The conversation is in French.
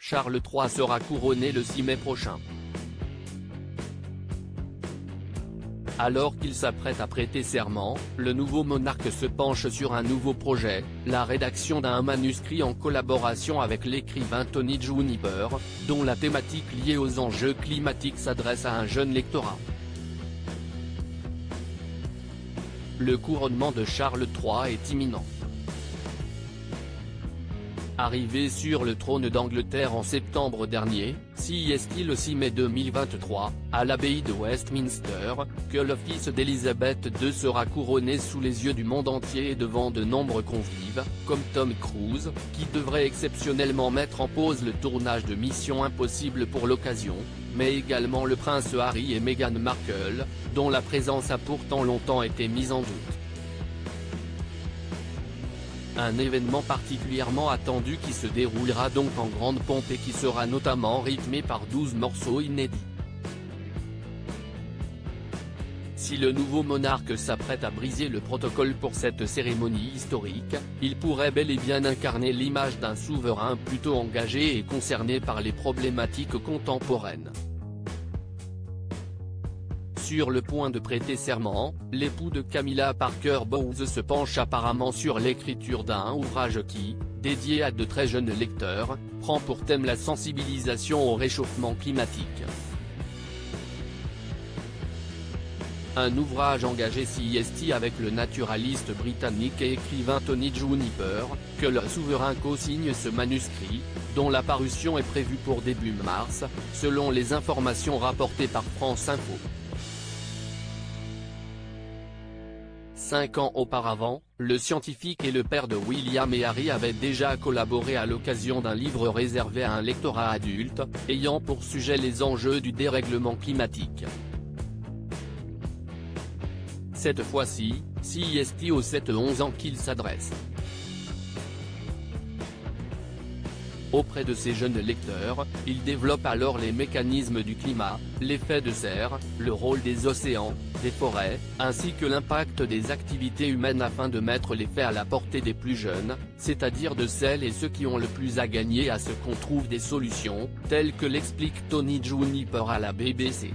Charles III sera couronné le 6 mai prochain. Alors qu'il s'apprête à prêter serment, le nouveau monarque se penche sur un nouveau projet, la rédaction d'un manuscrit en collaboration avec l'écrivain Tony Juniper, dont la thématique liée aux enjeux climatiques s'adresse à un jeune lectorat. Le couronnement de Charles III est imminent. Arrivé sur le trône d'Angleterre en septembre dernier, CIST le 6 mai 2023, à l'abbaye de Westminster, que le fils d'Elizabeth II sera couronné sous les yeux du monde entier et devant de nombreux convives, comme Tom Cruise, qui devrait exceptionnellement mettre en pause le tournage de Mission Impossible pour l'occasion, mais également le prince Harry et Meghan Markle, dont la présence a pourtant longtemps été mise en doute. Un événement particulièrement attendu qui se déroulera donc en grande pompe et qui sera notamment rythmé par 12 morceaux inédits. Si le nouveau monarque s'apprête à briser le protocole pour cette cérémonie historique, il pourrait bel et bien incarner l'image d'un souverain plutôt engagé et concerné par les problématiques contemporaines. Sur le point de prêter serment, l'époux de Camilla Parker Bowles se penche apparemment sur l'écriture d'un ouvrage qui, dédié à de très jeunes lecteurs, prend pour thème la sensibilisation au réchauffement climatique. Un ouvrage engagé CIST avec le naturaliste britannique et écrivain Tony Juniper, que le souverain co-signe ce manuscrit, dont la parution est prévue pour début mars, selon les informations rapportées par France Info. 5 ans auparavant, le scientifique et le père de William et Harry avaient déjà collaboré à l'occasion d'un livre réservé à un lectorat adulte, ayant pour sujet les enjeux du dérèglement climatique. Cette fois-ci, CIST aux 7-11 ans qu'il s'adresse. Auprès de ces jeunes lecteurs, il développe alors les mécanismes du climat, l'effet de serre, le rôle des océans, des forêts, ainsi que l'impact des activités humaines afin de mettre les faits à la portée des plus jeunes, c'est-à-dire de celles et ceux qui ont le plus à gagner à ce qu'on trouve des solutions, telles que l'explique Tony Juniper à la BBC.